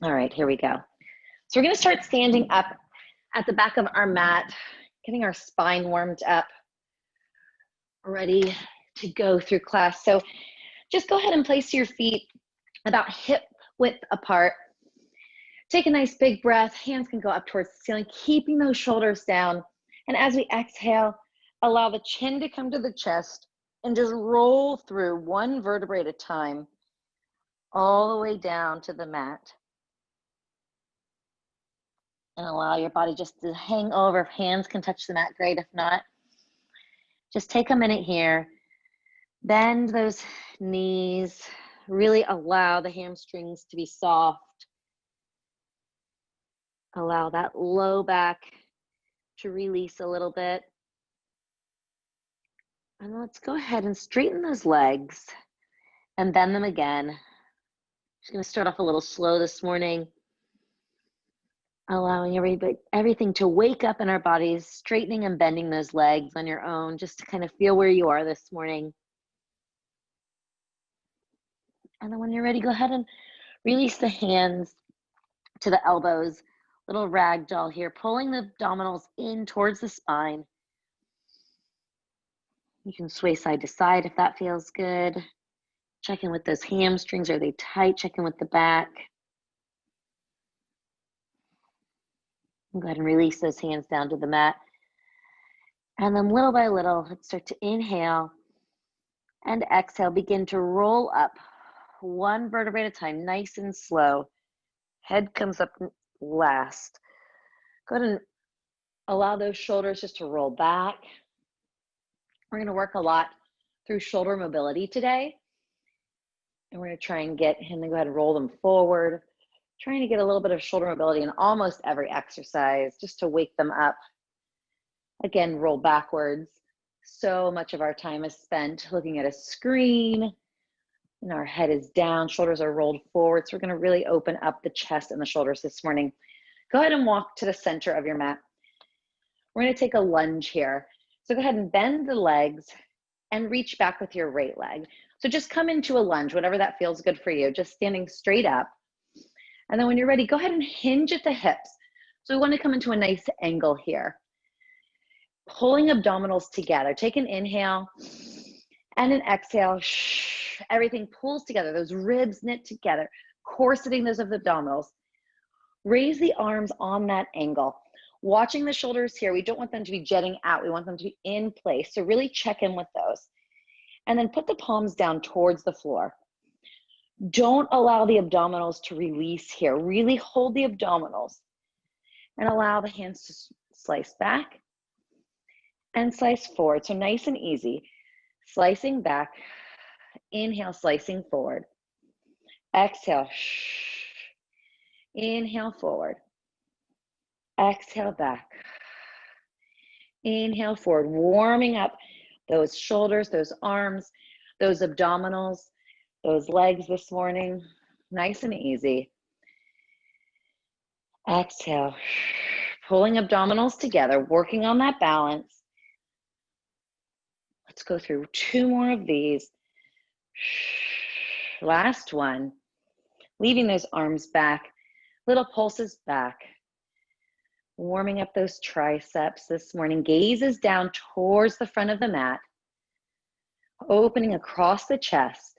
All right, here we go. So we're gonna start standing up at the back of our mat, getting our spine warmed up, ready to go through class. So just go ahead and place your feet about hip width apart. Take a nice big breath. Hands can go up towards the ceiling, keeping those shoulders down. And as we exhale, allow the chin to come to the chest and just roll through one vertebrae at a time, all the way down to the mat. And allow your body just to hang over. If hands can touch the mat, great. If not, just take a minute here. Bend those knees. Really allow the hamstrings to be soft. Allow that low back to release a little bit. And let's go ahead and straighten those legs and bend them again. Just gonna start off a little slow this morning. Allowing everything to wake up in our bodies, straightening and bending those legs on your own, just to kind of feel where you are this morning. And then when you're ready, go ahead and release the hands to the elbows, little ragdoll here, pulling the abdominals in towards the spine. You can sway side to side if that feels good. Check in with those hamstrings. Are they tight? Check in with the back. Go ahead and release those hands down to the mat. And then little by little, let's start to inhale and exhale. Begin to roll up one vertebrae at a time, nice and slow. Head comes up last. Go ahead and allow those shoulders just to roll back. We're going to work a lot through shoulder mobility today. And we're going to try and go ahead and roll them forward. Trying to get a little bit of shoulder mobility in almost every exercise just to wake them up. Again, roll backwards. So much of our time is spent looking at a screen and our head is down, shoulders are rolled forward. So we're going to really open up the chest and the shoulders this morning. Go ahead and walk to the center of your mat. We're going to take a lunge here. So go ahead and bend the legs and reach back with your right leg. So just come into a lunge, whatever that feels good for you, just standing straight up. And then when you're ready, go ahead and hinge at the hips. So we want to come into a nice angle here. Pulling abdominals together. Take an inhale and an exhale. Everything pulls together. Those ribs knit together, corseting those of the abdominals. Raise the arms on that angle. Watching the shoulders here. We don't want them to be jetting out. We want them to be in place. So really check in with those. And then put the palms down towards the floor. Don't allow the abdominals to release here. Really hold the abdominals and allow the hands to slice back and slice forward. So nice and easy. Slicing back, inhale, slicing forward. Exhale, inhale forward. Exhale back. Inhale forward, warming up those shoulders, those arms, those abdominals, those legs this morning, nice and easy. Exhale, pulling abdominals together, working on that balance. Let's go through 2 more of these. Last one, leaving those arms back, little pulses back. Warming up those triceps this morning. Gazes down towards the front of the mat. Opening across the chest.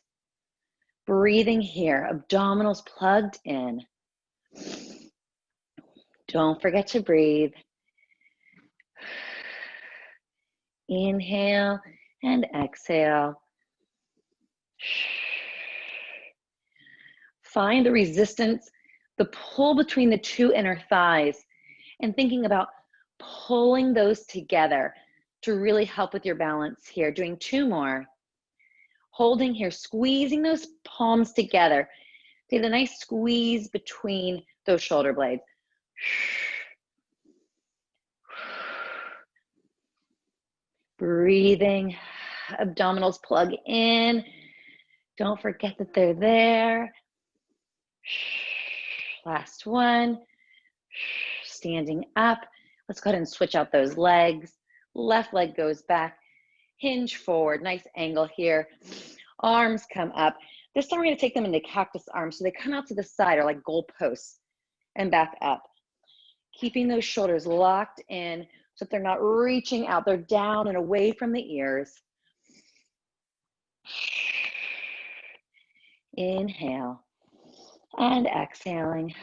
Breathing here, abdominals plugged in. Don't forget to breathe. Inhale and exhale. Find the resistance, the pull between the 2 inner thighs, and thinking about pulling those together to really help with your balance here. Doing 2 more. Holding here, squeezing those palms together. Get a nice squeeze between those shoulder blades. Breathing, abdominals plug in. Don't forget that they're there. Last one. Standing up. Let's go ahead and switch out those legs. Left leg goes back. Hinge forward. Nice angle here. Arms come up. This time we're going to take them into cactus arms so they come out to the side or like goalposts and back up. Keeping those shoulders locked in so that they're not reaching out. They're down and away from the ears. Inhale and exhaling.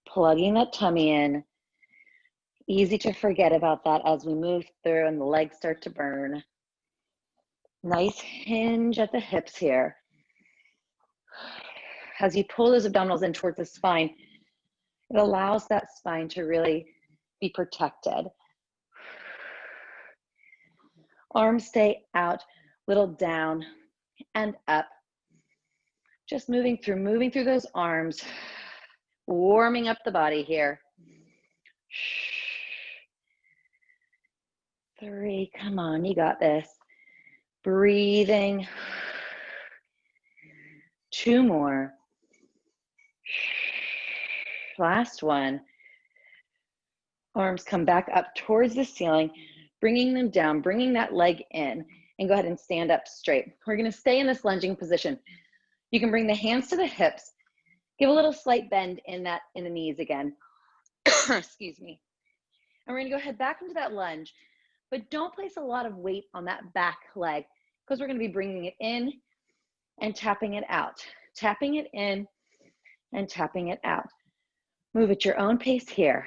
Plugging that tummy in. Easy to forget about that as we move through and the legs start to burn. Nice hinge at the hips here. As you pull those abdominals in towards the spine, it allows that spine to really be protected. Arms stay out, little down and up. Just moving through those arms, warming up the body here. 3, come on, you got this. Breathing. 2 more. Last one. Arms come back up towards the ceiling, bringing them down, bringing that leg in, and go ahead and stand up straight. We're going to stay in this lunging position. You can bring the hands to the hips, give a little slight bend in the knees again. Excuse me. And we're going to go ahead back into that lunge, but don't place a lot of weight on that back leg because we're going to be bringing it in and tapping it out, tapping it in and tapping it out. Move at your own pace here.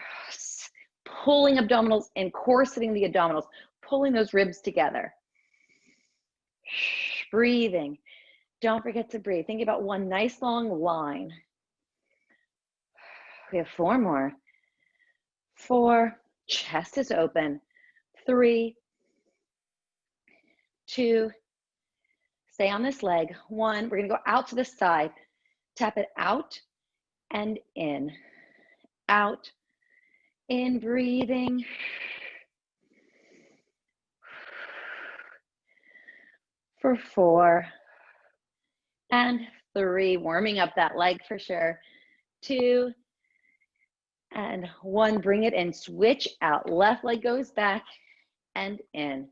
Pulling abdominals and corseting the abdominals, pulling those ribs together. Breathing. Don't forget to breathe. Think about one nice long line. We have 4 more. 4, chest is open. 3, 2, stay on this leg. 1, we're gonna go out to the side. Tap it out and in. Out, in, breathing. For 4 and 3, warming up that leg for sure. 2 and 1, bring it in, switch out. Left leg goes back and in.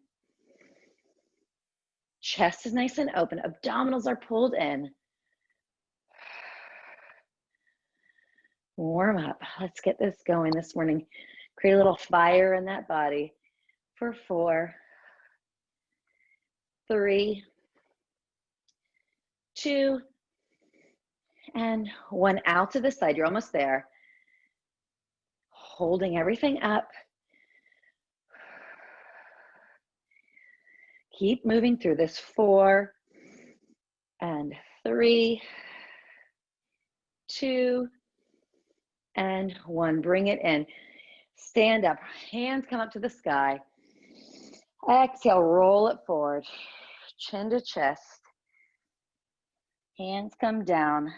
Chest is nice and open, abdominals are pulled in. Warm up. Let's get this going this morning. Create a little fire in that body. For 4, 3, 2, and 1, out to the side. You're almost there. Holding everything up. Keep moving through this. 4 and 3, 2 and 1. Bring it in. Stand up. Hands come up to the sky. Exhale, roll it forward. Chin to chest. Hands come down.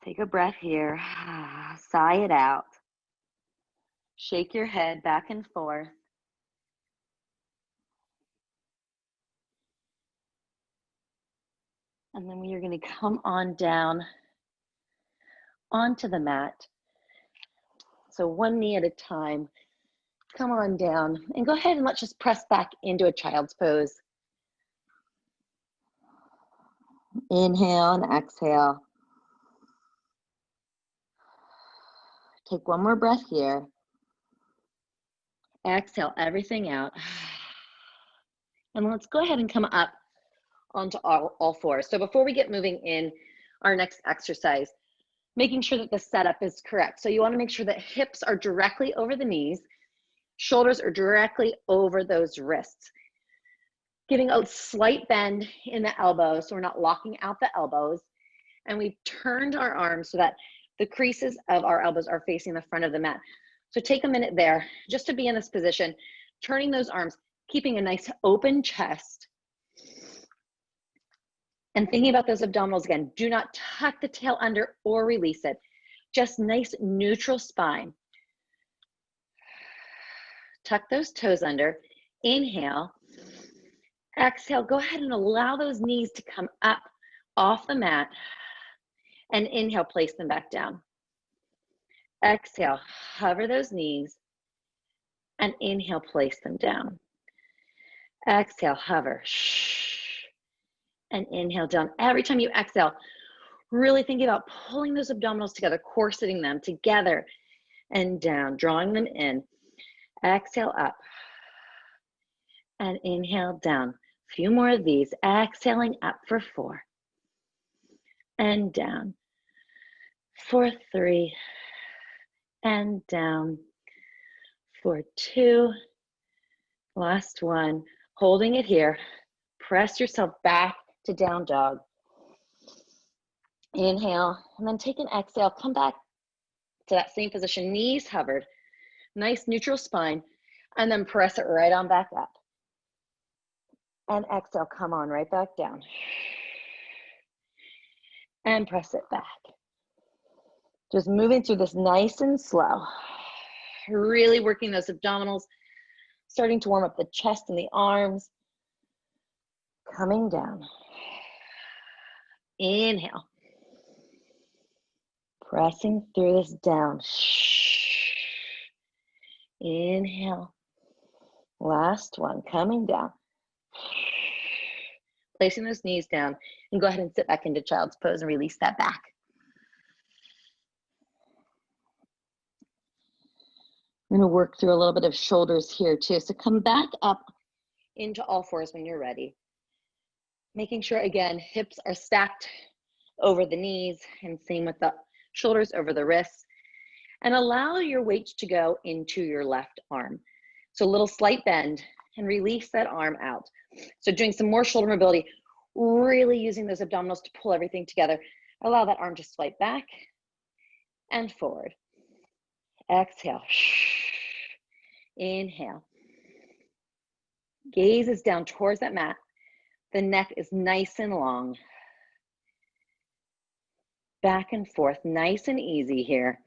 Take a breath here. Sigh it out. Shake your head back and forth. And then we are going to come on down onto the mat. So 1 knee at a time. Come on down and go ahead and let's just press back into a child's pose. Inhale and exhale. Take 1 more breath here. Exhale everything out. And let's go ahead and come up onto all 4s. So before we get moving in our next exercise, making sure that the setup is correct. So you want to make sure that hips are directly over the knees, shoulders are directly over those wrists. Giving a slight bend in the elbows so we're not locking out the elbows. And we've turned our arms so that the creases of our elbows are facing the front of the mat. So take a minute there just to be in this position, turning those arms, keeping a nice open chest. And thinking about those abdominals again, do not tuck the tail under or release it. Just nice neutral spine. Tuck those toes under. Inhale. Exhale. Go ahead and allow those knees to come up off the mat. And inhale, place them back down. Exhale, hover those knees. And inhale, place them down. Exhale, hover. and inhale down. Every time you exhale, really think about pulling those abdominals together, corseting them together and down, drawing them in. Exhale up and inhale down. A few more of these. Exhaling up for 4 and down for 3 and down for 2. Last one. Holding it here. Press yourself back to down dog. Inhale, and then take an exhale. Come back to that same position. Knees hovered. Nice neutral spine. And then press it right on back up. And exhale, come on right back down. And press it back. Just moving through this nice and slow. Really working those abdominals. Starting to warm up the chest and the arms. Coming down. Inhale. Pressing through this down. Inhale. Last one, coming down. Placing those knees down, and go ahead and sit back into child's pose and release that back. I'm gonna work through a little bit of shoulders here too. So come back up into all fours when you're ready. Making sure, again, hips are stacked over the knees, and same with the shoulders over the wrists. And allow your weight to go into your left arm. So a little slight bend and release that arm out. So doing some more shoulder mobility, really using those abdominals to pull everything together. Allow that arm to swipe back and forward. Exhale. Inhale. Gaze is down towards that mat. The neck is nice and long. Back and forth, nice and easy here.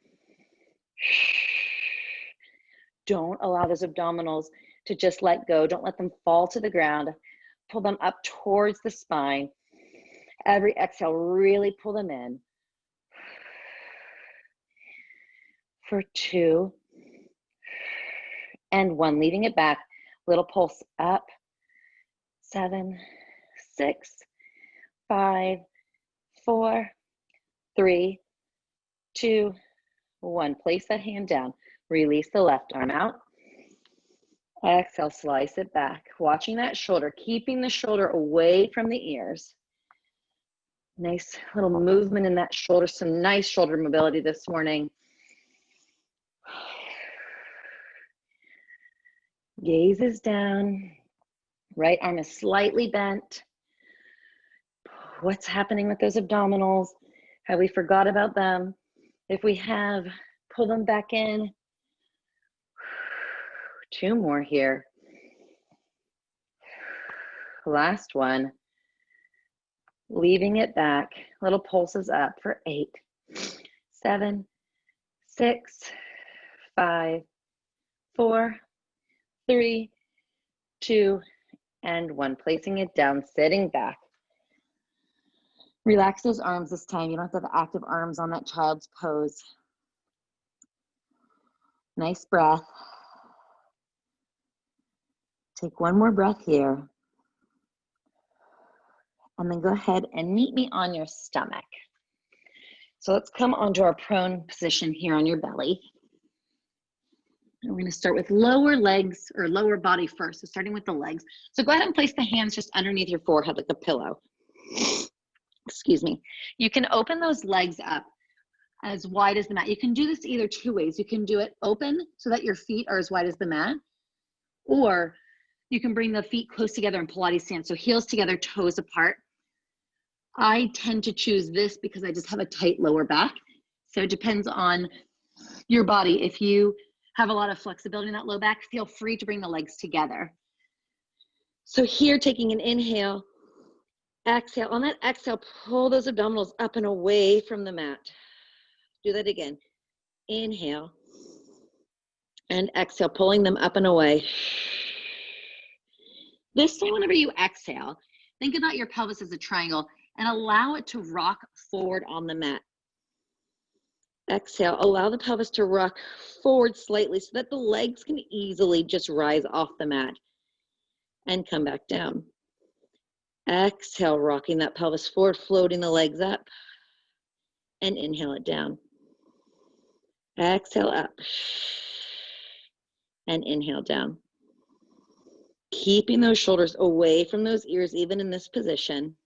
Don't allow those abdominals to just let go. Don't let them fall to the ground. Pull them up towards the spine. Every exhale, really pull them in. For 2 and 1, leaving it back. Little pulse up. 7, 6, 5, 4, 3, 2, 1. Place that hand down. Release the left arm out. Exhale, slice it back. Watching that shoulder, keeping the shoulder away from the ears. Nice little movement in that shoulder. Some nice shoulder mobility this morning. Gaze is down. Right arm is slightly bent. What's happening with those abdominals? Have we forgot about them? If we have, pull them back in. 2 more here. Last one. Leaving it back. Little pulses up for 8, 7, 6, 5, 4, 3, 2, and 1. Placing it down, sitting back. Relax those arms this time. You don't have to have active arms on that child's pose. Nice breath. Take one more breath here. And then go ahead and meet me on your stomach. So let's come onto our prone position here on your belly. And we're going to start with lower legs or lower body first. So starting with the legs. So go ahead and place the hands just underneath your forehead like a pillow. Excuse me. You can open those legs up as wide as the mat. You can do this either 2 ways. You can do it open so that your feet are as wide as the mat, or you can bring the feet close together in Pilates stance. So heels together, toes apart. I tend to choose this because I just have a tight lower back. So it depends on your body. If you have a lot of flexibility in that low back, feel free to bring the legs together. So here, taking an inhale, exhale. On that exhale, pull those abdominals up and away from the mat. Do that again. Inhale and exhale, pulling them up and away. This time, whenever you exhale, think about your pelvis as a triangle and allow it to rock forward on the mat. Exhale, allow the pelvis to rock forward slightly so that the legs can easily just rise off the mat and come back down. Exhale, rocking that pelvis forward, floating the legs up, and inhale it down. Exhale up, and inhale down. Keeping those shoulders away from those ears, even in this position.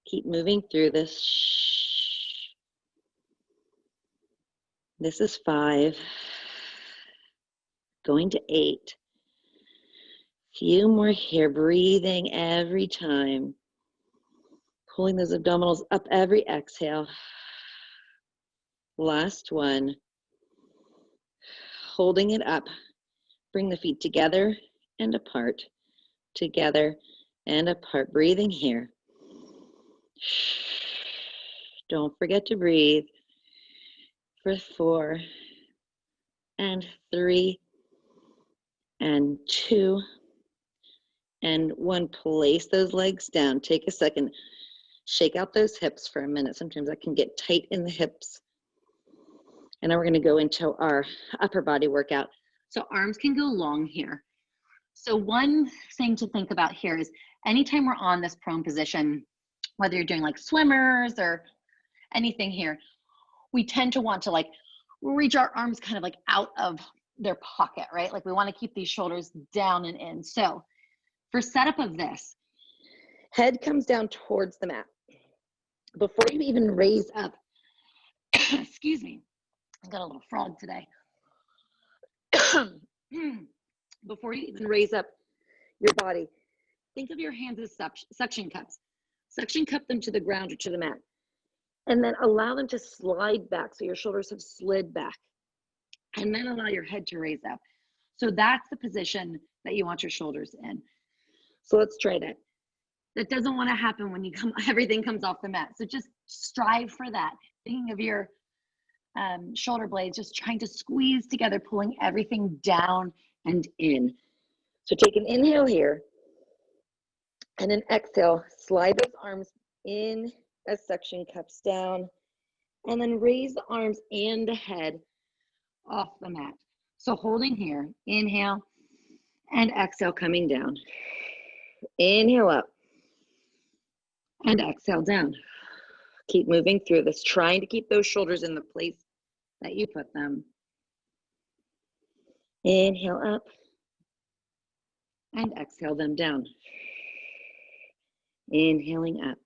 Keep moving through this. This is 5. Going to 8. Few more here, breathing every time. Pulling those abdominals up every exhale. Last one. Holding it up. Bring the feet together and apart. Together and apart. Breathing here. Don't forget to breathe for 4 and 3 and 2 and 1. Place those legs down. Take a second. Shake out those hips for a minute. Sometimes that can get tight in the hips. And now we're going to go into our upper body workout. So arms can go long here. So one thing to think about here is anytime we're on this prone position, whether you're doing like swimmers or anything here, we tend to want to like reach our arms kind of like out of their pocket, right? Like we want to keep these shoulders down and in. So for setup of this, head comes down towards the mat. Before you even raise up, excuse me, I got a little frog today. Before you even raise up your body, think of your hands as suction cups. Suction cup them to the ground or to the mat. And then allow them to slide back so your shoulders have slid back. And then allow your head to raise up. So that's the position that you want your shoulders in. So let's try that. That doesn't want to happen when you everything comes off the mat. So just strive for that. Thinking of your shoulder blades, just trying to squeeze together, pulling everything down and in. So take an inhale here and an exhale. Slide those arms in as suction cups down, and then raise the arms and the head off the mat. So holding here, inhale and exhale, coming down. Inhale up and exhale down. Keep moving through this, trying to keep those shoulders in the place that you put them. Inhale up and exhale them down. Inhaling up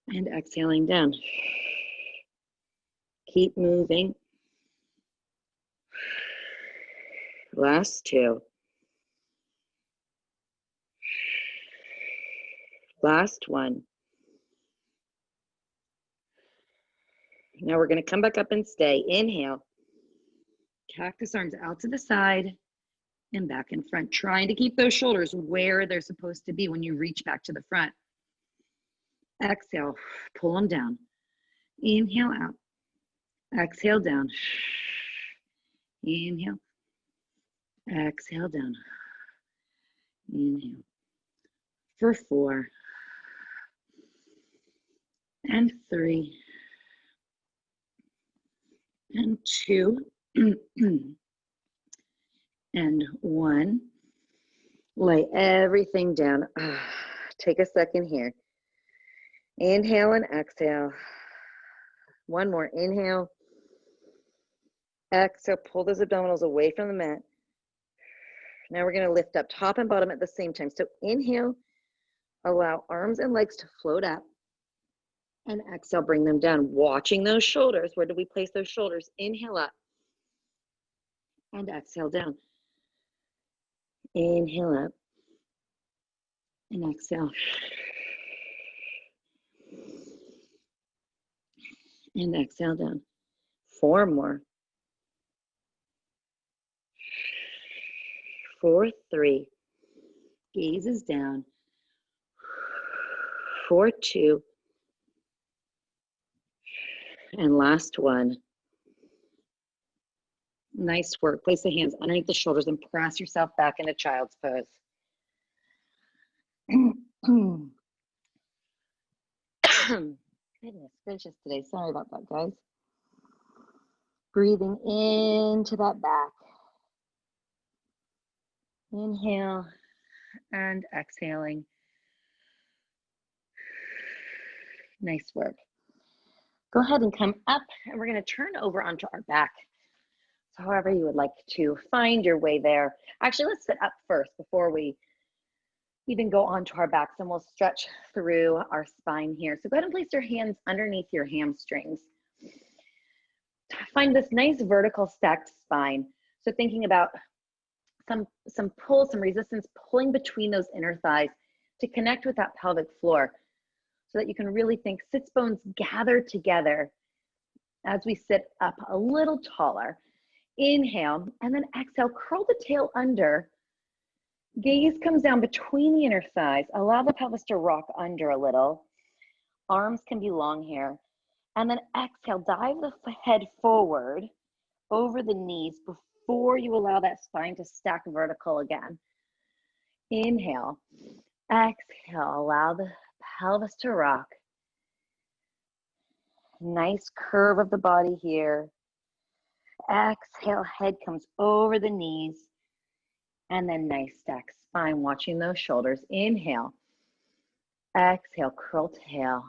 and exhaling down. Keep moving. Last 2. Last 1. Now we're going to come back up and stay. Inhale. Cactus arms out to the side and back in front, trying to keep those shoulders where they're supposed to be when you reach back to the front. Exhale, pull them down. Inhale out. Exhale down. Inhale. Exhale down. Inhale. For 4 and 3 and 2 and 1. Lay everything down. Take a second here. Inhale and exhale. One more. Inhale. Exhale. Pull those abdominals away from the mat. Now we're going to lift up top and bottom at the same time. So inhale. Allow arms and legs to float up. And exhale, bring them down. Watching those shoulders. Where do we place those shoulders? Inhale up. And exhale down. Inhale up. And exhale. And exhale down. 4 more. 4, 3. Gazes down. 4, 2. And last 1. Nice work. Place the hands underneath the shoulders and press yourself back into child's pose. Goodness gracious today. Sorry about that, guys. Breathing into that back. Inhale and exhaling. Nice work. Go ahead and come up, and we're going to turn over onto our back. So however you would like to find your way there. Actually, let's sit up first before we even go onto our backs, and we'll stretch through our spine here. So go ahead and place your hands underneath your hamstrings. Find this nice vertical stacked spine. So thinking about some pull, some resistance pulling between those inner thighs to connect with that pelvic floor, so that you can really think sits bones gather together as we sit up a little taller. Inhale, and then exhale, curl the tail under. Gaze comes down between the inner thighs. Allow the pelvis to rock under a little. Arms can be long here. And then exhale, dive the head forward over the knees before you allow that spine to stack vertical again. Inhale, exhale, allow the pelvis to rock. Nice curve of the body here. Exhale, head comes over the knees. And then nice stack spine, watching those shoulders. Inhale, exhale, curl tail.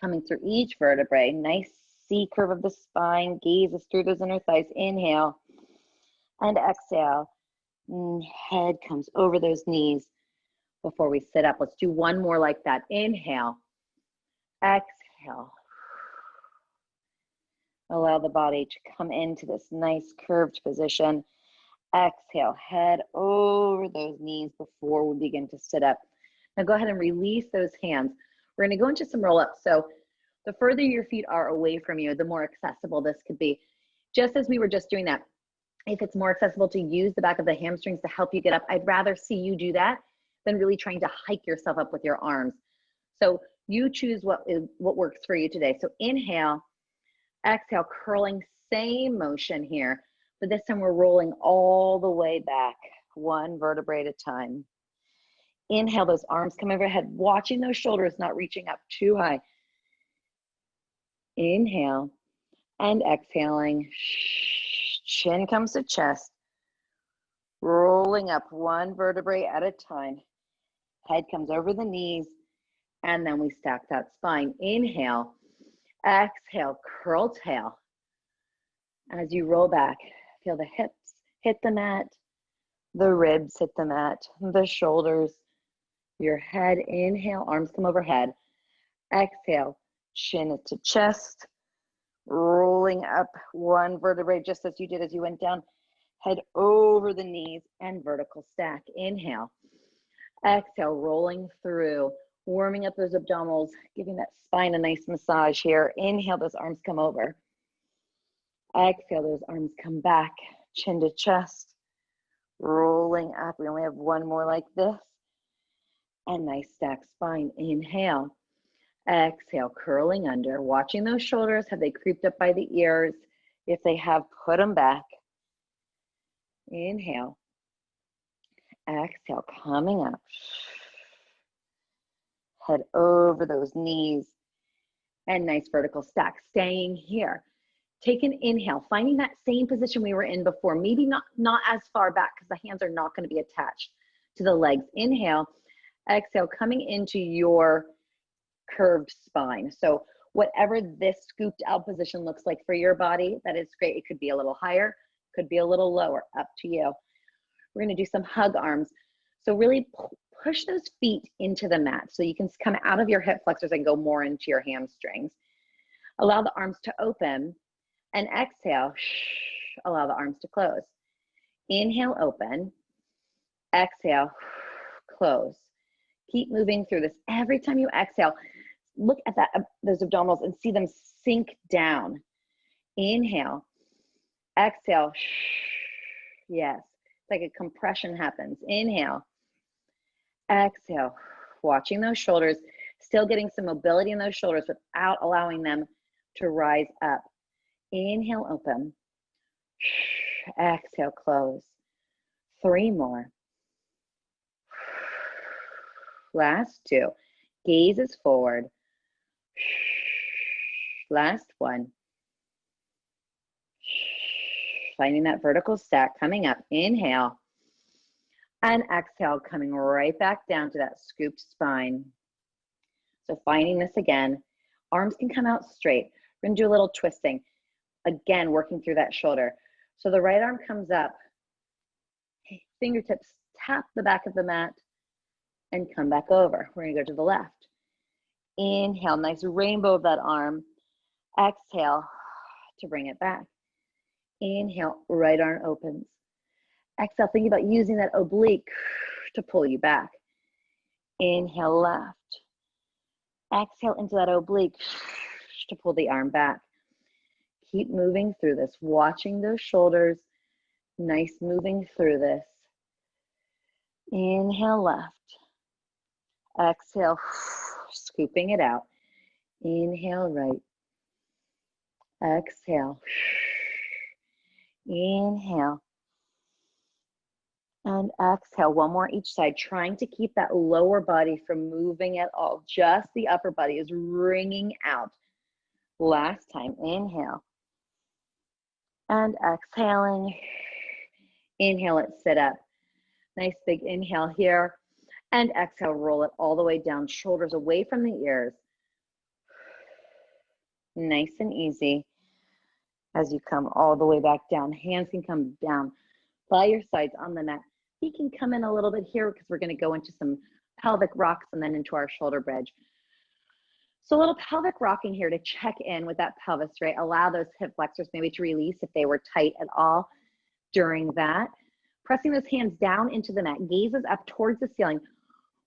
Coming through each vertebrae. Nice C curve of the spine. Gazes through those inner thighs. Inhale and exhale. Head comes over those knees before we sit up. Let's do one more like that. Inhale, exhale. Allow the body to come into this nice curved position. Exhale, head over those knees before we begin to sit up. Now go ahead and release those hands. We're going to go into some roll-ups. So the further your feet are away from you, the more accessible this could be. Just as we were just doing that, if it's more accessible to use the back of the hamstrings to help you get up, I'd rather see you do that than really trying to hike yourself up with your arms. So you choose what works for you today. So inhale, exhale, curling, same motion here. But this time we're rolling all the way back, one vertebrae at a time. Inhale, those arms come overhead, watching those shoulders not reaching up too high. Inhale and exhaling. Chin comes to chest. Rolling up one vertebrae at a time. Head comes over the knees, and then we stack that spine. Inhale, exhale, curl tail. As you roll back, feel the hips hit the mat, the ribs hit the mat, the shoulders, your head. Inhale, arms come overhead. Exhale, chin to chest, rolling up one vertebrae just as you did as you went down. Head over the knees and vertical stack. Inhale, exhale, rolling through, warming up those abdominals, giving that spine a nice massage here. Inhale, those arms come over. Exhale, those arms come back, chin to chest, rolling up. We only have one more like this. And nice stack spine. Inhale, exhale, curling under, watching those shoulders. Have they creeped up by the ears? If they have, put them back. Inhale, exhale, coming up. Head over those knees. And nice vertical stack, staying here. Take an inhale, finding that same position we were in before, maybe not as far back because the hands are not going to be attached to the legs. Inhale, exhale, coming into your curved spine. So whatever this scooped out position looks like for your body, that is great. It could be a little higher, could be a little lower, up to you. We're going to do some hug arms. So really push those feet into the mat so you can come out of your hip flexors and go more into your hamstrings. Allow the arms to open. And exhale, allow the arms to close. Inhale, open. Exhale, close. Keep moving through this. Every time you exhale, look at those abdominals and see them sink down. Inhale, exhale. Yes, it's like a compression happens. Inhale, exhale. Watching those shoulders, still getting some mobility in those shoulders without allowing them to rise up. Inhale, open. Exhale, close. 3 more. Last 2. Gazes forward. Last 1. Finding that vertical stack coming up. Inhale. And exhale, coming right back down to that scooped spine. So finding this again, arms can come out straight. We're gonna do a little twisting. Again, working through that shoulder. So the right arm comes up, fingertips tap the back of the mat and come back over. We're gonna go to the left. Inhale, nice rainbow of that arm. Exhale to bring it back. Inhale, right arm opens. Exhale, thinking about using that oblique to pull you back. Inhale, left. Exhale into that oblique to pull the arm back. Keep moving through this, watching those shoulders. Nice moving through this. Inhale, left. Exhale, scooping it out. Inhale, right. Exhale. Inhale. And exhale, one more each side, trying to keep that lower body from moving at all. Just the upper body is wringing out. Last time, inhale. And exhaling. Inhale it, sit up. Nice big inhale here. And exhale, roll it all the way down, shoulders away from the ears. Nice and easy. As you come all the way back down, hands can come down by your sides on the mat. Feet can come in a little bit here because we're going to go into some pelvic rocks and then into our shoulder bridge. So a little pelvic rocking here to check in with that pelvis, right? Allow those hip flexors maybe to release if they were tight at all during that. Pressing those hands down into the mat, gazes up towards the ceiling.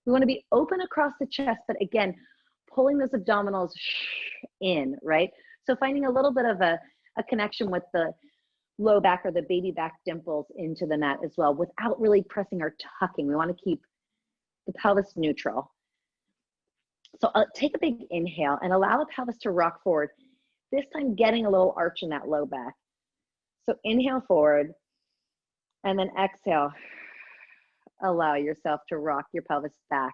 We want to be open across the chest, but again, pulling those abdominals in, right? So finding a little bit of a connection with the low back or the baby back dimples into the mat as well without really pressing or tucking. We want to keep the pelvis neutral. So take a big inhale and allow the pelvis to rock forward, this time getting a little arch in that low back. So inhale forward and then exhale. Allow yourself to rock your pelvis back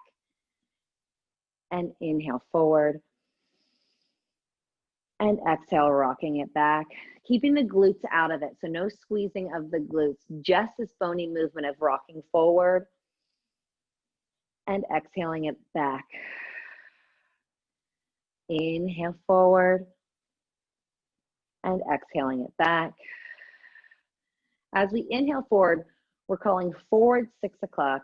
and inhale forward and exhale, rocking it back, keeping the glutes out of it. So no squeezing of the glutes, just this bony movement of rocking forward and exhaling it back. Inhale forward and exhaling it back. As we inhale forward, we're calling forward 6 o'clock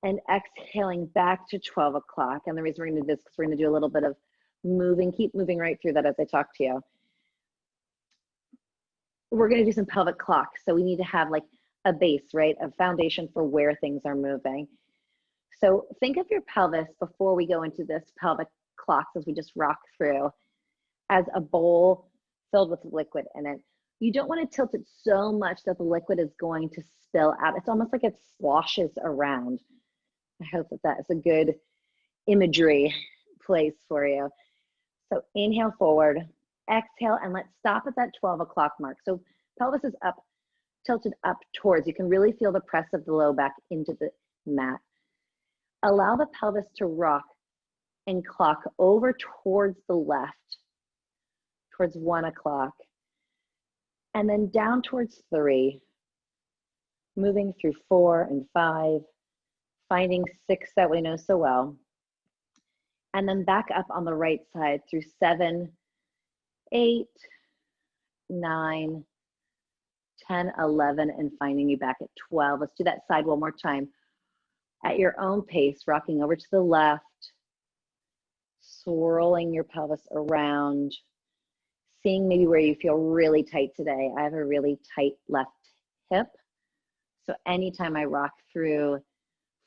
and exhaling back to 12 o'clock. And the reason we're going to do this is because we're going to do a little bit of moving, keep moving right through that as I talk to you. We're going to do some pelvic clocks. So we need to have like a base, right? A foundation for where things are moving. So think of your pelvis before we go into this pelvic clocks as we just rock through as a bowl filled with liquid in it. You don't want to tilt it so much that the liquid is going to spill out. It's almost like it sloshes around. I hope that that is a good imagery place for you. So inhale forward, exhale, and let's stop at that 12 o'clock mark. So pelvis is up, tilted up towards. You can really feel the press of the low back into the mat. Allow the pelvis to rock and clock over towards the left, towards 1 o'clock, and then down towards 3, moving through 4 and 5, finding 6 that we know so well, and then back up on the right side through 7, 8, 9, 10, 11, and finding you back at 12. Let's do that side one more time. At your own pace, rocking over to the left, swirling your pelvis around, seeing maybe where you feel really tight today. I have a really tight left hip. So anytime I rock through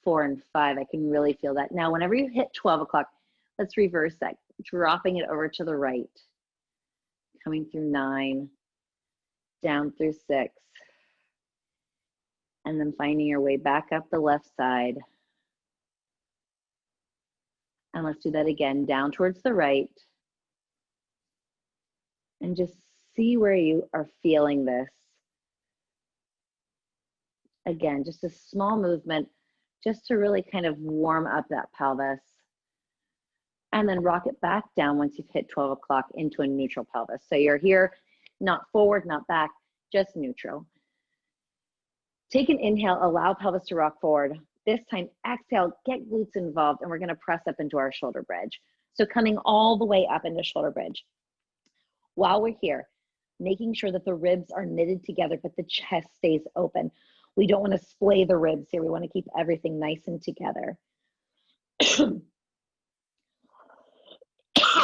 4 and 5, I can really feel that. Now, whenever you hit 12 o'clock, let's reverse that, dropping it over to the right, coming through 9, down through 6, and then finding your way back up the left side. And let's do that again, down towards the right. And just see where you are feeling this. Again, just a small movement, just to really kind of warm up that pelvis. And then rock it back down once you've hit 12 o'clock into a neutral pelvis. So you're here, not forward, not back, just neutral. Take an inhale, allow pelvis to rock forward. This time, exhale, get glutes involved, and we're gonna press up into our shoulder bridge. So coming all the way up into shoulder bridge. While we're here, making sure that the ribs are knitted together, but the chest stays open. We don't wanna splay the ribs here. We wanna keep everything nice and together.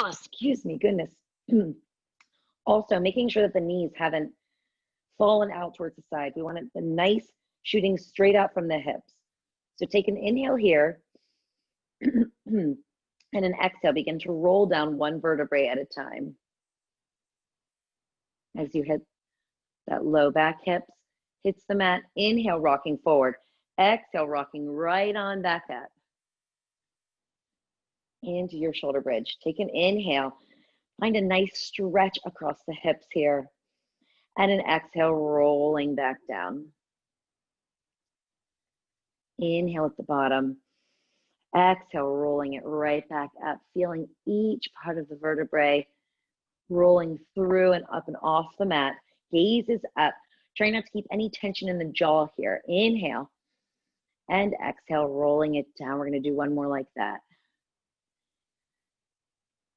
Excuse me, goodness. Also, making sure that the knees haven't fallen out towards the side. We want it the nice shooting straight out from the hips. So take an inhale here and an exhale. Begin to roll down one vertebrae at a time. As you hit that low back hips, hits the mat. Inhale, rocking forward. Exhale, rocking right on back up into your shoulder bridge. Take an inhale. Find a nice stretch across the hips here. And an exhale, rolling back down. Inhale at the bottom. Exhale, rolling it right back up, feeling each part of the vertebrae rolling through and up and off the mat. Gaze is up. Try not to keep any tension in the jaw here. Inhale and exhale, rolling it down. We're going to do one more like that.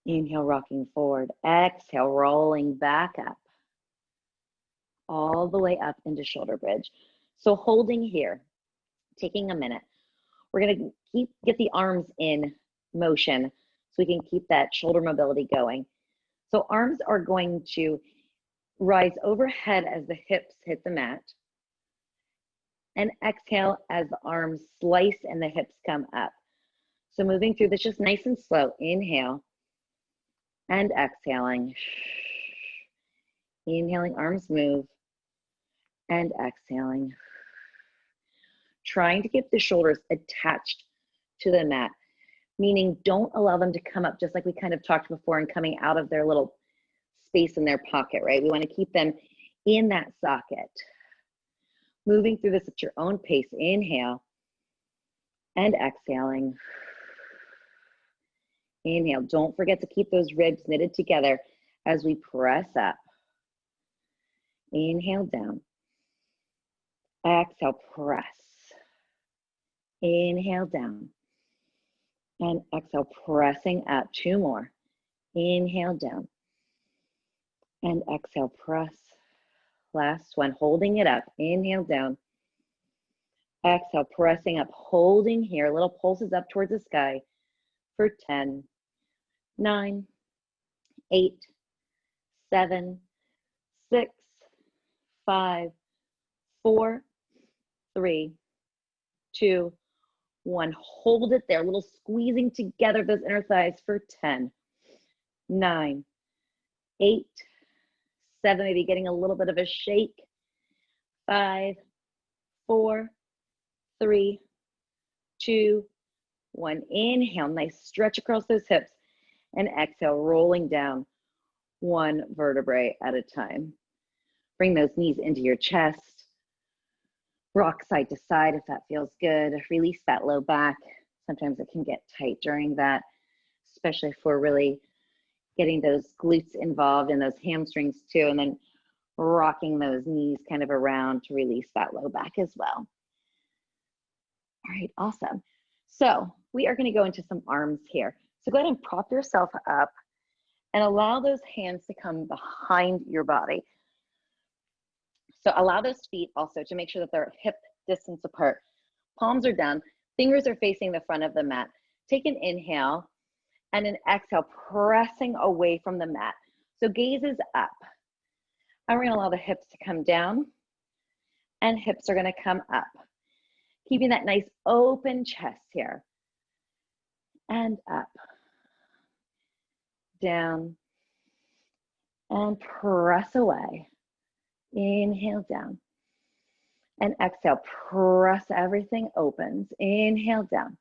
Inhale, rocking forward. Exhale, rolling back up. All the way up into shoulder bridge. So holding here, taking a minute. We're going to get the arms in motion so we can keep that shoulder mobility going. So arms are going to rise overhead as the hips hit the mat. And exhale as the arms slice and the hips come up. So moving through this just nice and slow. Inhale and exhaling. Inhaling, arms move. And exhaling. Trying to keep the shoulders attached to the mat, meaning don't allow them to come up, just like we kind of talked before, and coming out of their little space in their pocket, right? We want to keep them in that socket. Moving through this at your own pace. Inhale and exhaling. Inhale. Don't forget to keep those ribs knitted together as we press up. Inhale down. Exhale, press. Inhale down. And exhale, pressing up. Two more. Inhale down. And exhale, press. Last one, holding it up. Inhale down. Exhale, pressing up, holding here. Little pulses up towards the sky for 10, 9, 8, 7, 6, 5, 4, 3, 2, 1. Hold it there. A little squeezing together of those inner thighs for 10, 9, 8, 7, maybe getting a little bit of a shake. 5, 4, 3, 2, 1. Inhale, nice stretch across those hips. And exhale, rolling down one vertebrae at a time. Bring those knees into your chest. Rock side to side if that feels good. Release that low back. Sometimes it can get tight during that, especially if we're really getting those glutes involved and those hamstrings too, and then rocking those knees kind of around to release that low back as well. All right, awesome. So we are going to go into some arms here. So go ahead and prop yourself up and allow those hands to come behind your body. So allow those feet also to make sure that they're hip distance apart. Palms are down, fingers are facing the front of the mat. Take an inhale and an exhale, pressing away from the mat. So gaze is up. And we're going to allow the hips to come down and hips are going to come up. Keeping that nice open chest here. And up, down, and press away. Inhale down. And exhale, press everything opens. Inhale down.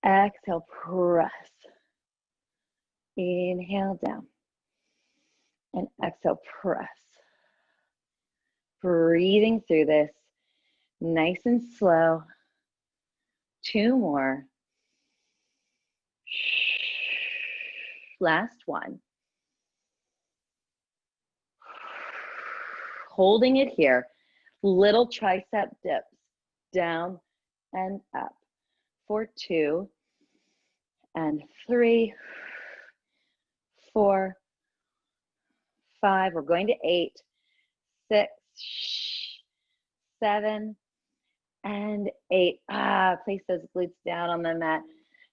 Exhale, press. Inhale down. And exhale, press. Breathing through this, nice and slow. 2 more. Last one. Holding it here. Little tricep dips, down and up. For 2 and 3, 4, 5. We're going to 8, 6, 7, and 8. Place those glutes down on the mat.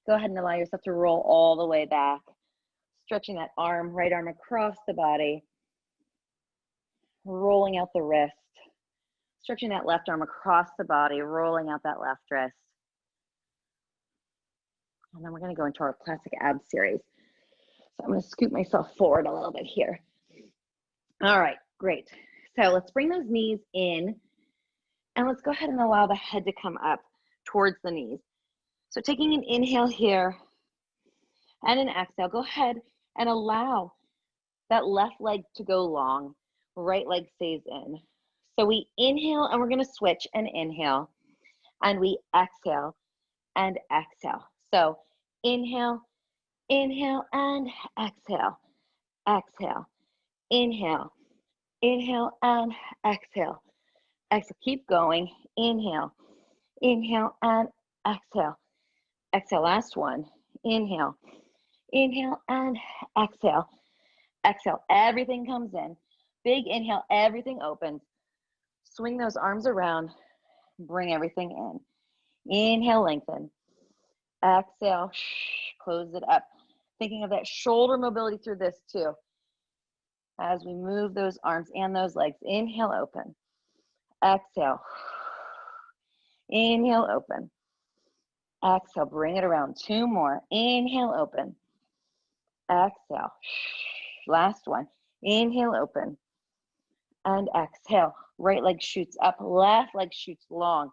Go ahead and allow yourself to roll all the way back. Stretching that arm, right arm across the body. Rolling out the wrist. Stretching that left arm across the body, rolling out that left wrist. And then we're going to go into our classic ab series. So I'm going to scoot myself forward a little bit here. All right, great. So let's bring those knees in, and let's go ahead and allow the head to come up towards the knees. So taking an inhale here and an exhale, go ahead and allow that left leg to go long, right leg stays in. So we inhale, and we're going to switch and inhale, and we exhale and exhale. So inhale, inhale, and exhale, exhale, inhale, inhale, and exhale, exhale. Keep going. Inhale, inhale, and exhale, exhale. Last one. Inhale, inhale, and exhale, exhale. Everything comes in. Big inhale, everything opens. Swing those arms around, bring everything in. Inhale, lengthen. Exhale, close it up. Thinking of that shoulder mobility through this too. As we move those arms and those legs, inhale, open. Exhale. Inhale, open. Exhale, bring it around. 2 more. Inhale, open. Exhale. Last one. Inhale, open. And exhale. Right leg shoots up, left leg shoots long.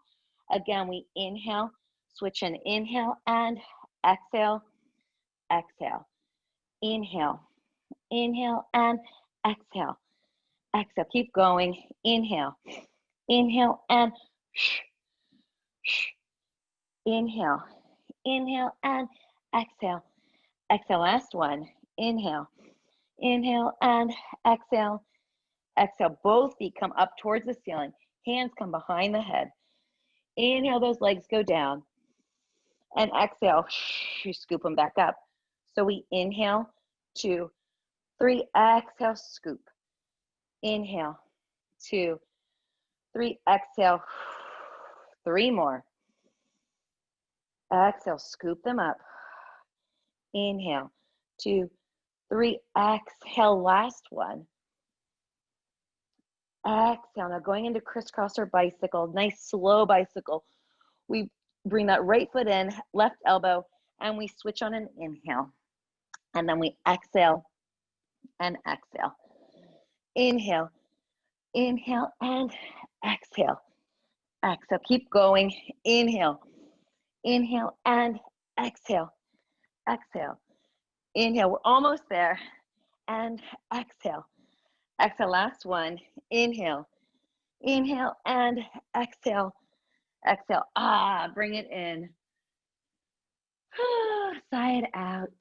Again, we inhale, switch and inhale, and exhale, exhale. Inhale, inhale, and exhale, exhale. Keep going. Inhale, inhale, and inhale, inhale, and exhale, exhale. Last one. Inhale, inhale, and exhale, exhale. Both feet come up towards the ceiling. Hands come behind the head. Inhale, those legs go down. And exhale, you scoop them back up. So we inhale, 2, 3, exhale, scoop. Inhale, 2, 3, exhale, 3 more. Exhale, scoop them up. Inhale, 2, 3, exhale, last one. Exhale, now going into crisscross or bicycle, nice slow bicycle. We bring that right foot in, left elbow, and we switch on an inhale. And then we exhale and exhale. Inhale, inhale, and exhale. Exhale, keep going. Inhale, inhale, and exhale. Exhale, inhale, we're almost there. And exhale. Exhale, last one. Inhale, inhale, and exhale. Exhale, bring it in. Sigh it out.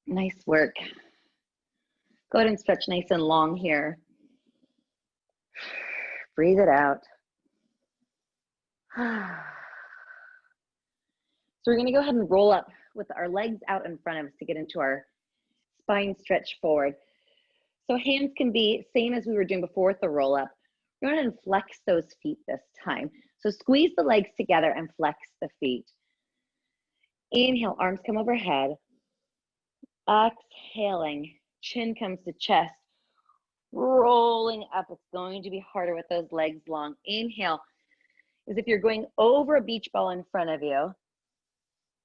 Nice work. Go ahead and stretch nice and long here. Breathe it out. So we're going to go ahead and roll up with our legs out in front of us to get into our spine stretch forward. So hands can be same as we were doing before with the roll up. We're going to flex those feet this time. So squeeze the legs together and flex the feet. Inhale, arms come overhead. Exhaling, chin comes to chest. Rolling up, it's going to be harder with those legs long. Inhale, as if you're going over a beach ball in front of you.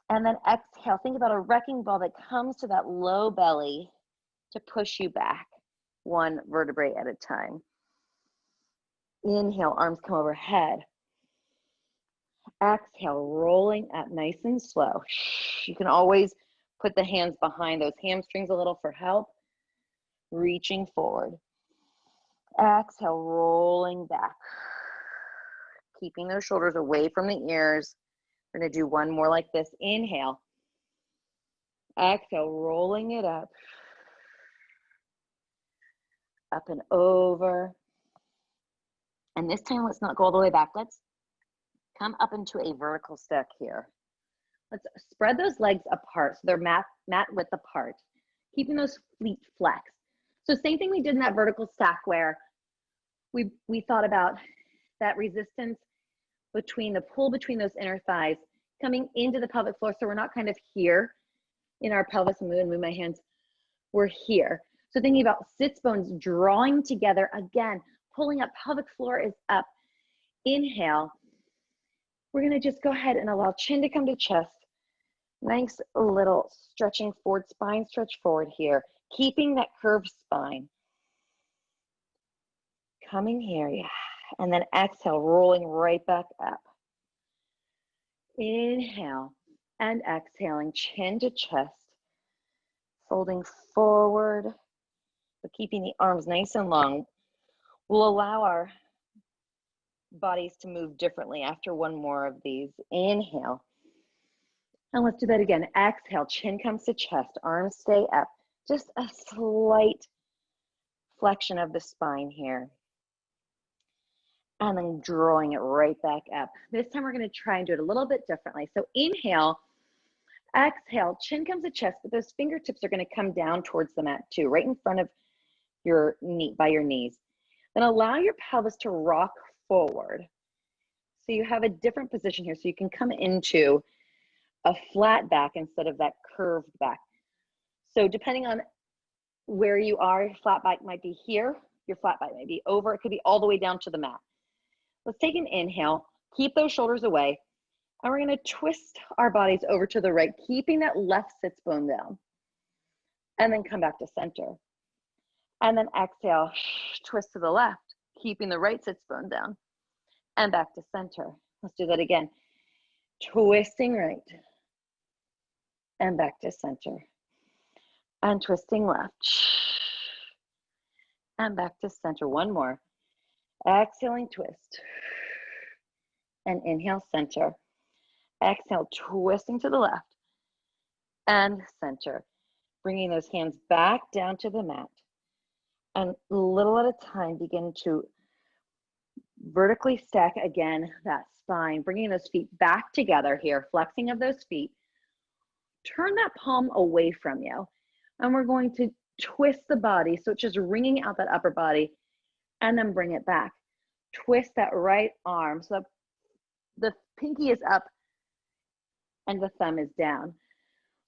And then exhale, think about a wrecking ball that comes to that low belly to push you back, 1 vertebrae at a time. Inhale, arms come overhead. Exhale, rolling up nice and slow. You can always put the hands behind those hamstrings a little for help. Reaching forward. Exhale, rolling back. Keeping those shoulders away from the ears. We're going to do 1 more like this. Inhale. Exhale, rolling it up. Up and over. And this time, let's not go all the way back. Let's come up into a vertical stack here. Let's spread those legs apart so they're mat width apart, keeping those feet flexed. So same thing we did in that vertical stack where we thought about that resistance between the pull between those inner thighs coming into the pelvic floor, so we're not kind of here in our pelvis. Move my hands. We're here. So thinking about sits bones drawing together again, pulling up, pelvic floor is up. Inhale. We're gonna just go ahead and allow chin to come to chest. Nice little stretching forward, spine stretch forward here, keeping that curved spine. Coming here, yeah. And then exhale, rolling right back up. Inhale and exhaling, chin to chest. Folding forward, but keeping the arms nice and long. We'll allow our bodies to move differently after one more of these. Inhale. And let's do that again. Exhale, chin comes to chest, arms stay up. Just a slight flexion of the spine here. And then drawing it right back up. This time we're gonna try and do it a little bit differently. So inhale, exhale, chin comes to chest, but those fingertips are gonna come down towards the mat too, right in front of your knee, by your knees. Then allow your pelvis to rock forward. So you have a different position here. So you can come into a flat back instead of that curved back. So depending on where you are, your flat back might be here, your flat back might be over, it could be all the way down to the mat. Let's take an inhale, keep those shoulders away, and we're gonna twist our bodies over to the right, keeping that left sits bone down, and then come back to center. And then exhale, twist to the left, keeping the right sits bone down, and back to center. Let's do that again. Twisting right, and back to center. And twisting left, and back to center. One more. Exhaling, twist, and inhale, center. Exhale, twisting to the left, and center. Bringing those hands back down to the mat. And little at a time, begin to vertically stack again that spine, bringing those feet back together here, flexing of those feet. Turn that palm away from you. And we're going to twist the body, so it's just wringing out that upper body, and then bring it back. Twist that right arm so that the pinky is up and the thumb is down.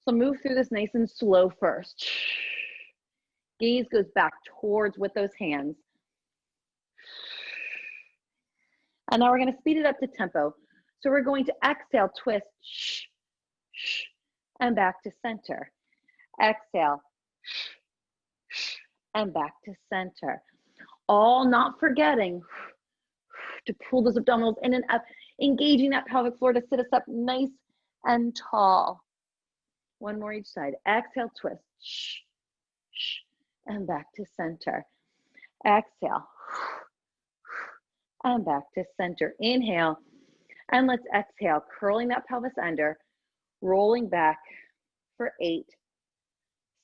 So move through this nice and slow first. Gaze goes back towards with those hands. And now we're going to speed it up to tempo. So we're going to exhale, twist, and back to center. Exhale, and back to center. All not forgetting to pull those abdominals in and up, engaging that pelvic floor to sit us up nice and tall. One more each side. Exhale, twist, and back to center. Exhale, and back to center. Inhale, and let's exhale, curling that pelvis under, rolling back for 8,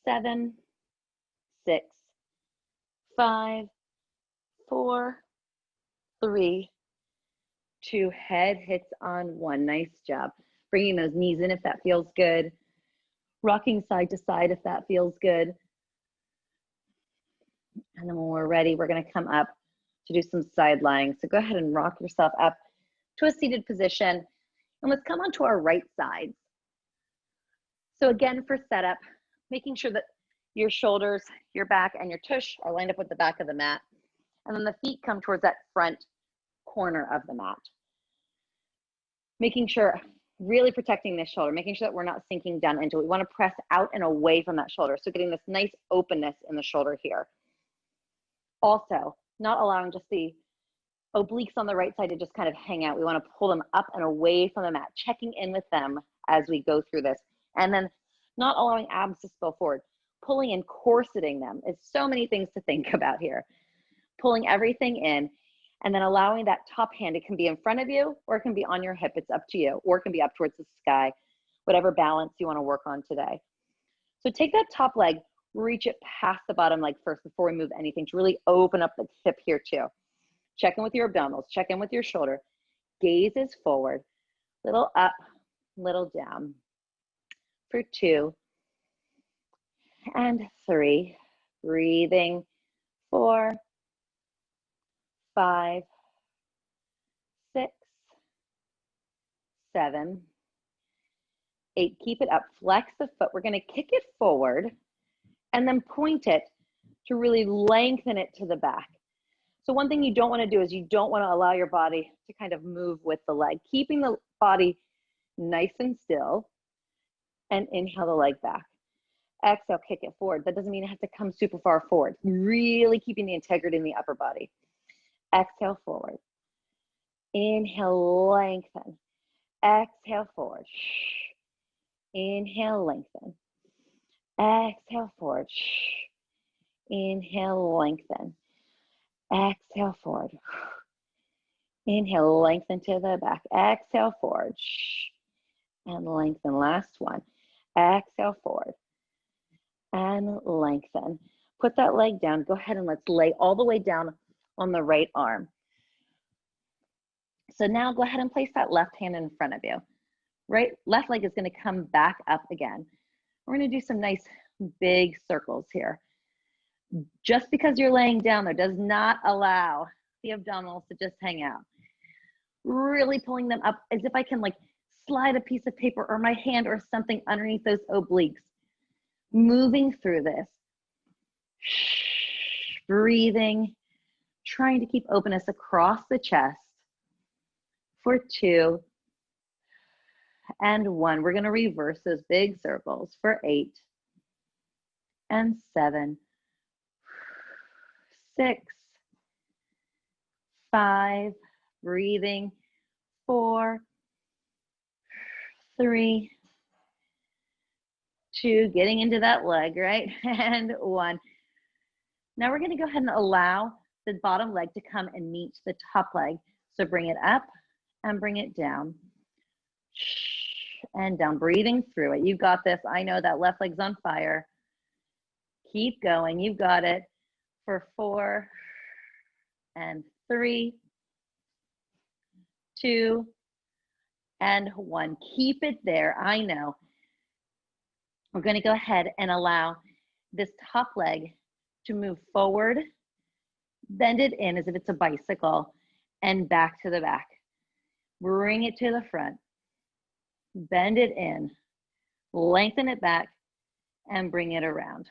7, 6, 5, 4, 3, 2, head hits on 1. Nice job. Bringing those knees in if that feels good. Rocking side to side if that feels good. And then when we're ready, we're going to come up to do some side lying. So go ahead and rock yourself up to a seated position. And let's come onto our right side. So again, for setup, making sure that your shoulders, your back, and your tush are lined up with the back of the mat. And then the feet come towards that front corner of the mat. Making sure, really protecting this shoulder, making sure that we're not sinking down into it. We want to press out and away from that shoulder. So getting this nice openness in the shoulder here. Also, not allowing just the obliques on the right side to just kind of hang out. We want to pull them up and away from the mat, checking in with them as we go through this. And then not allowing abs to spill forward, pulling and corseting them. It's so many things to think about here. Pulling everything in, and then allowing that top hand, it can be in front of you or it can be on your hip, it's up to you, or it can be up towards the sky, whatever balance you want to work on today. So take that top leg, reach it past the bottom leg first before we move anything to really open up the hip here too. Check in with your abdominals, check in with your shoulder. Gaze is forward, little up, little down. For 2 and 3, breathing. 4, 5, 6, 7, 8. Keep it up. Flex the foot. We're going to kick it forward and then point it to really lengthen it to the back. So one thing you don't want to do is you don't want to allow your body to kind of move with the leg. Keeping the body nice and still, and inhale the leg back. Exhale, kick it forward. That doesn't mean it has to come super far forward. Really keeping the integrity in the upper body. Exhale, forward. Inhale, lengthen. Exhale, forward. Inhale, lengthen. Exhale, forward. Inhale, lengthen. Exhale, forward. Inhale, lengthen to the back. Exhale, forward. And lengthen. Last one. Exhale, forward. And lengthen. Put that leg down. Go ahead and let's lay all the way down on the right arm. So now go ahead and place that left hand in front of you. Left leg is going to come back up again. We're going to do some nice big circles here. Just because you're laying down there does not allow the abdominals to just hang out. Really pulling them up as if I can like slide a piece of paper or my hand or something underneath those obliques. Moving through this. Breathing. Trying to keep openness across the chest. For 2 and 1. We're going to reverse those big circles for 8 and 7, 6, 5, breathing, 4, 3, 2, getting into that leg, right? And 1. Now we're going to go ahead and allow the bottom leg to come and meet the top leg. So bring it up and bring it down. And down, breathing through it. You've got this. I know that left leg's on fire. Keep going. You've got it. For 4 and 3, 2 and 1. Keep it there. I know. We're going to go ahead and allow this top leg to move forward. Bend it in as if it's a bicycle and back to the back. Bring it to the front. Bend it in. Lengthen it back and bring it around.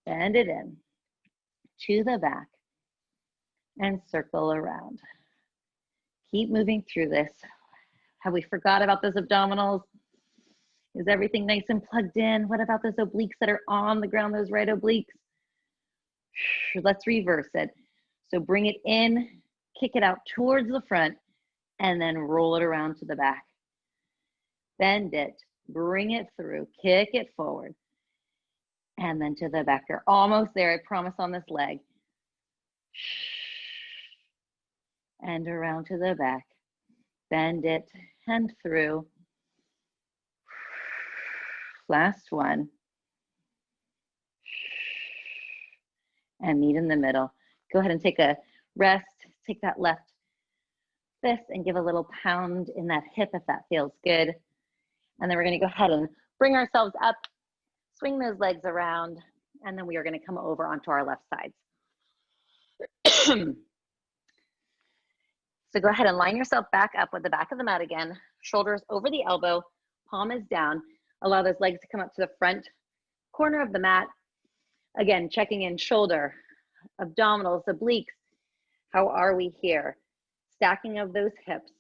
Bend it in to the back and circle around. Keep moving through this. Have we forgot about those abdominals? Is everything nice and plugged in? What about those obliques that are on the ground, those right obliques? Let's reverse it. So bring it in, kick it out towards the front, and then roll it around to the back. Bend it, bring it through, kick it forward, and then to the back. You're almost there, I promise, on this leg. And around to the back. Bend it and through. Last one. And meet in the middle. Go ahead and take a rest. Take that left fist and give a little pound in that hip if that feels good. And then we're going to go ahead and bring ourselves up, swing those legs around, and then we are going to come over onto our left sides. So go ahead and line yourself back up with the back of the mat again. Shoulders over the elbow, palm is down. Allow those legs to come up to the front corner of the mat. Again, checking in shoulder, abdominals, obliques. How are we here? Stacking of those hips.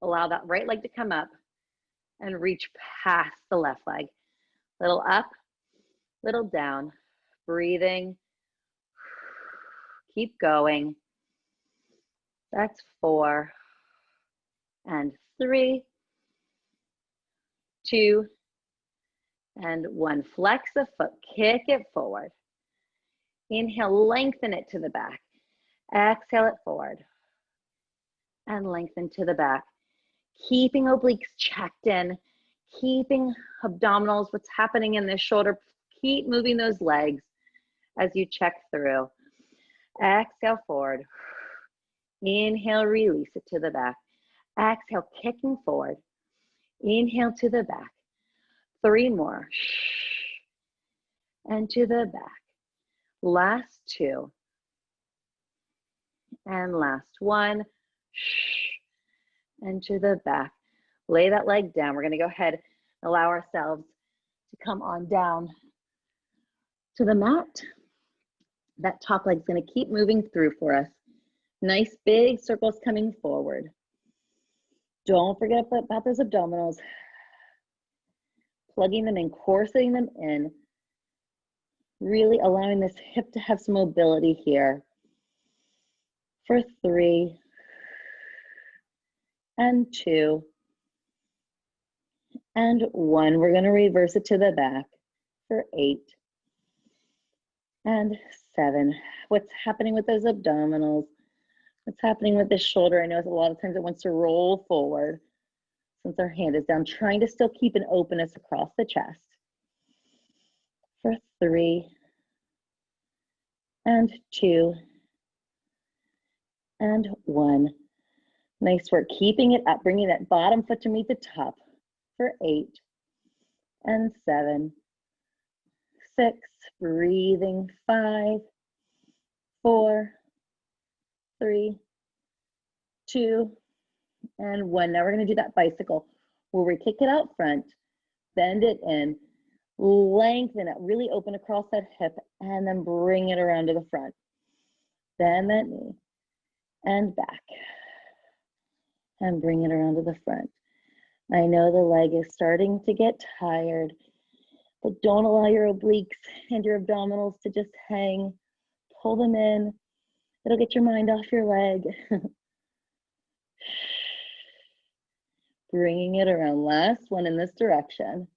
Allow that right leg to come up and reach past the left leg. Little up, little down. Breathing. Keep going. That's 4 and 3, 2 and 1. Flex the foot, kick it forward. Inhale, lengthen it to the back. Exhale it forward and lengthen to the back. Keeping obliques checked in, keeping abdominals, what's happening in the shoulder. Keep moving those legs as you check through. Exhale forward. Inhale, release it to the back. Exhale, kicking forward. Inhale to the back. 3 more. And to the back. Last 2. And last 1. And to the back. Lay that leg down. We're going to go ahead and allow ourselves to come on down to the mat. That top leg's going to keep moving through for us. Nice big circles coming forward. Don't forget about those abdominals. Plugging them in, coursing them in. Really allowing this hip to have some mobility here. For 3 and 2 and 1. We're going to reverse it to the back for 8 and 7. What's happening with those abdominals? What's happening with this shoulder? I know a lot of times it wants to roll forward since our hand is down, trying to still keep an openness across the chest. For 3 and 2 and 1. Nice work, keeping it up, bringing that bottom foot to meet the top for 8 and 7, 6, breathing, 5, 4, 3, 2, and 1. Now we're going to do that bicycle where we kick it out front, bend it in, lengthen it, really open across that hip, and then bring it around to the front. Bend that knee and back, and bring it around to the front. I know the leg is starting to get tired, but don't allow your obliques and your abdominals to just hang. Pull them in. It'll get your mind off your leg. Bringing it around. Last one in this direction.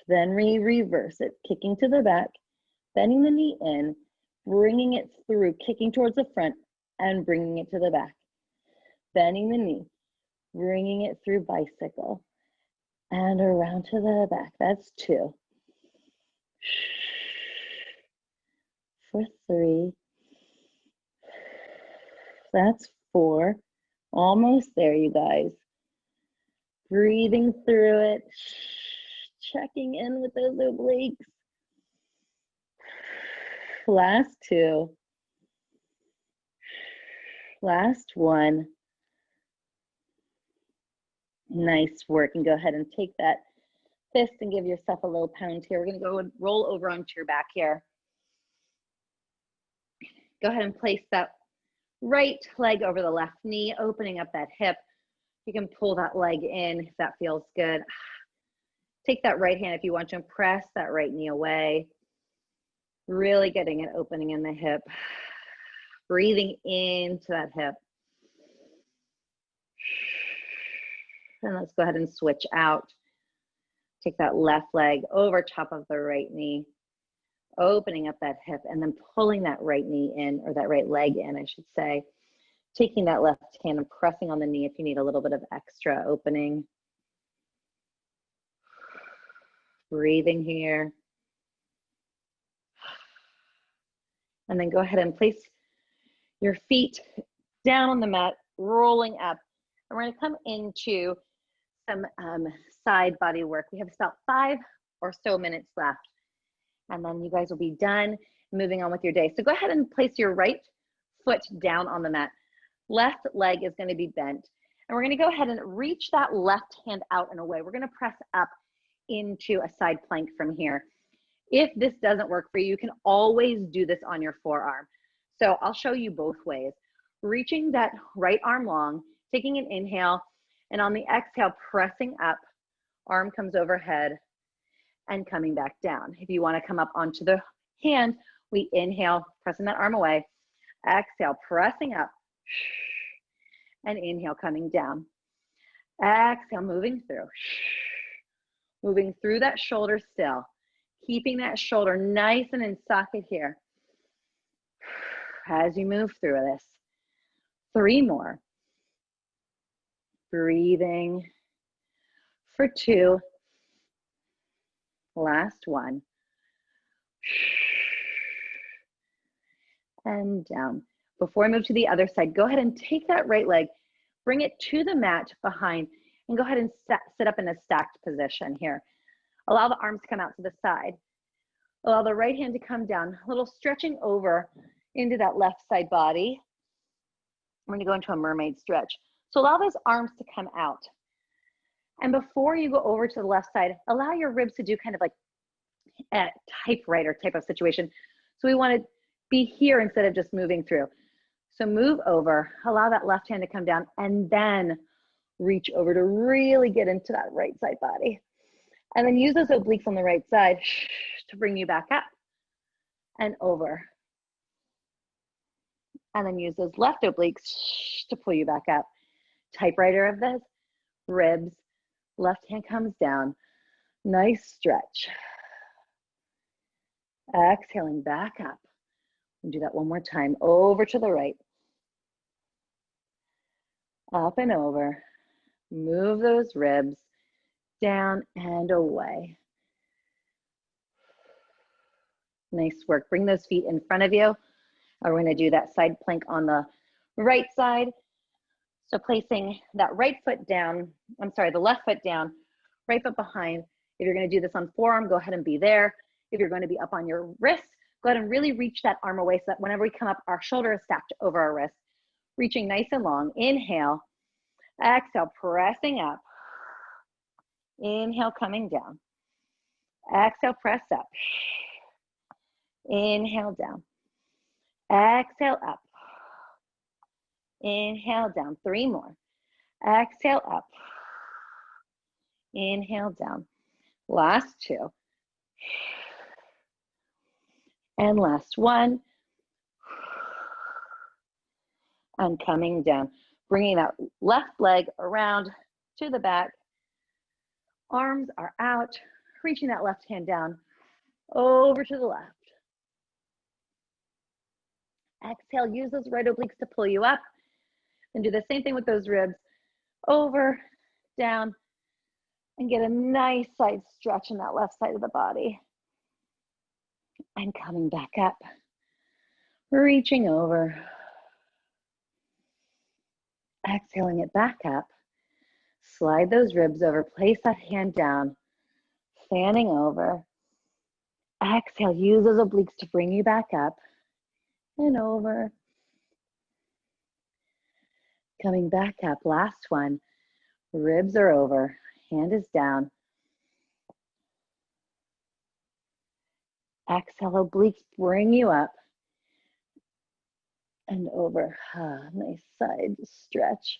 Then reverse it, kicking to the back, bending the knee in, bringing it through, kicking towards the front, and bringing it to the back. Bending the knee, bringing it through bicycle, and around to the back. That's 2. For 3. That's 4. Almost there, you guys. Breathing through it, checking in with those obliques. Last 2. Last 1. Nice work. And go ahead and take that fist and give yourself a little pound here. We're going to go and roll over onto your back here. Go ahead and place that right leg over the left knee, opening up that hip. You can pull that leg in if that feels good. Take that right hand if you want to, and press that right knee away. Really getting an opening in the hip. Breathing into that hip. And let's go ahead and switch out. Take that left leg over top of the right knee, opening up that hip, and then pulling that right knee in, or that right leg in, I should say. Taking that left hand and pressing on the knee if you need a little bit of extra opening. Breathing here. And then go ahead and place your feet down on the mat, rolling up. And we're going to come into some side body work. We have about 5 or so minutes left. And then you guys will be done moving on with your day. So go ahead and place your right foot down on the mat. Left leg is going to be bent. And we're going to go ahead and reach that left hand out and away. We're going to press up into a side plank from here. If this doesn't work for you, you can always do this on your forearm. So I'll show you both ways. Reaching that right arm long, taking an inhale, and on the exhale, pressing up, arm comes overhead and coming back down. If you want to come up onto the hand, we inhale, pressing that arm away, exhale, pressing up, and inhale, coming down. Exhale, moving through that shoulder still, keeping that shoulder nice and in socket here. As you move through this, 3 more. Breathing for 2. Last 1. and down. Before I move to the other side, go ahead and take that right leg, bring it to the mat behind, and go ahead and sit up in a stacked position here. Allow the arms to come out to the side. Allow the right hand to come down, a little stretching over into that left side body. We're gonna go into a mermaid stretch. So allow those arms to come out. And before you go over to the left side, allow your ribs to do kind of like a typewriter type of situation. So we want to be here instead of just moving through. So move over, allow that left hand to come down, and then reach over to really get into that right side body. And then use those obliques on the right side to bring you back up and over. And then use those left obliques to pull you back up. Typewriter of this, ribs, left hand comes down. Nice stretch. Exhaling back up. And do that one more time. Over to the right. Up and over. Move those ribs down and away. Nice work. Bring those feet in front of you. We're going to do that side plank on the right side. So placing that right foot down, the left foot down, right foot behind. If you're going to do this on forearm, go ahead and be there. If you're going to be up on your wrist, go ahead and really reach that arm away so that whenever we come up, our shoulder is stacked over our wrist. Reaching nice and long. Inhale. Exhale, pressing up. Inhale, coming down. Exhale, press up. Inhale, down. Exhale, up. Inhale, down. 3 more. Exhale, up. Inhale, down. Last 2. And last 1. And coming down. Bringing that left leg around to the back. Arms are out. Reaching that left hand down. Over to the left. Exhale, use those right obliques to pull you up. And do the same thing with those ribs. Over, down, and get a nice side stretch in that left side of the body. And coming back up. Reaching over. Exhaling it back up. Slide those ribs over. Place that hand down. Fanning over. Exhale, use those obliques to bring you back up. And over. Coming back up, last one. Ribs are over, hand is down. Exhale, obliques bring you up. And over, nice side stretch.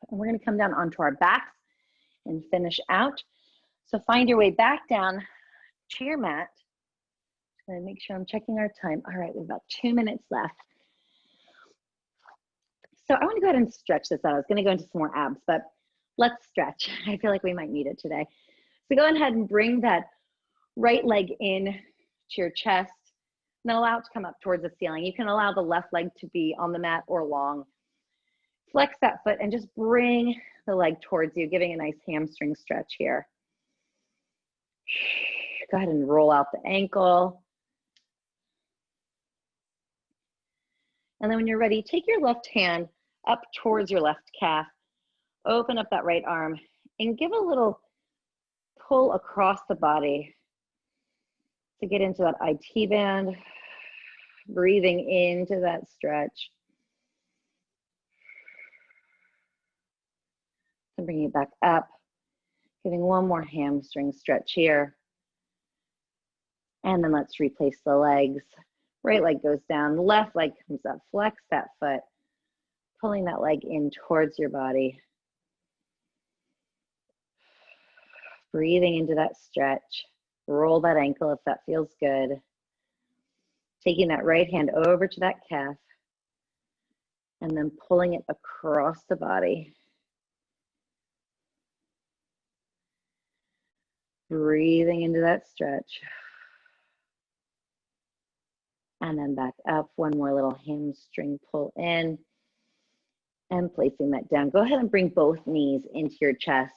And we're gonna come down onto our backs and finish out. So find your way back down to your mat. And make sure I'm checking our time. All right, we have about 2 minutes left. So I want to go ahead and stretch this out. I was going to go into some more abs, but let's stretch. I feel like we might need it today. So go ahead and bring that right leg in to your chest and then allow it to come up towards the ceiling. You can allow the left leg to be on the mat or long. Flex that foot and just bring the leg towards you, giving a nice hamstring stretch here. Go ahead and roll out the ankle. And then when you're ready, take your left hand up towards your left calf. Open up that right arm and give a little pull across the body to get into that IT band. Breathing into that stretch. And bring it back up. Giving one more hamstring stretch here. And then let's replace the legs. Right leg goes down, left leg comes up. Flex that foot, pulling that leg in towards your body. Breathing into that stretch. Roll that ankle if that feels good. Taking that right hand over to that calf and then pulling it across the body. Breathing into that stretch. And then back up, one more little hamstring pull in and placing that down. Go ahead and bring both knees into your chest.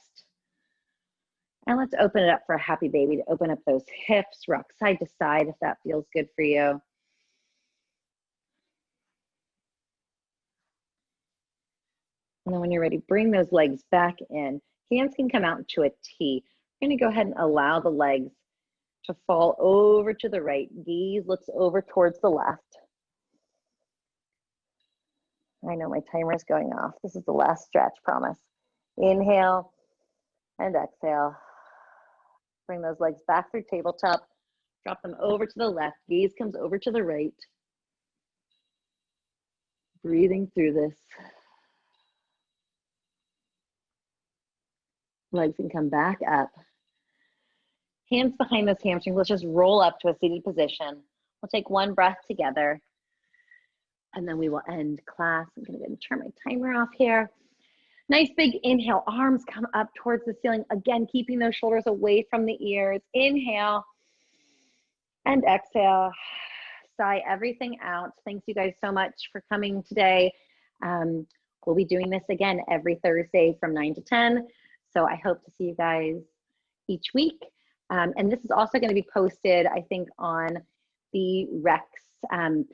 And let's open it up for a happy baby to open up those hips, rock side to side if that feels good for you. And then when you're ready, bring those legs back in. Hands can come out to a T. We're gonna go ahead and allow the legs to fall over to the right. Gaze looks over towards the left. I know my timer is going off. This is the last stretch, promise. Inhale and exhale. Bring those legs back through tabletop. Drop them over to the left. Gaze comes over to the right. Breathing through this. Legs can come back up. Hands behind those hamstrings. Let's just roll up to a seated position. We'll take one breath together, and then we will end class. I'm gonna go and turn my timer off here. Nice big inhale, arms come up towards the ceiling. Again, keeping those shoulders away from the ears. Inhale and exhale. Sigh everything out. Thanks you guys so much for coming today. We'll be doing this again every Thursday from 9 to 10. So I hope to see you guys each week. And this is also going to be posted, I think, on the Rex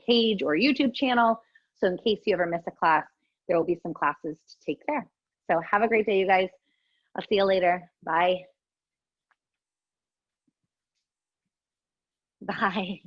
page or YouTube channel. So in case you ever miss a class, there will be some classes to take there. So have a great day, you guys. I'll see you later. Bye. Bye.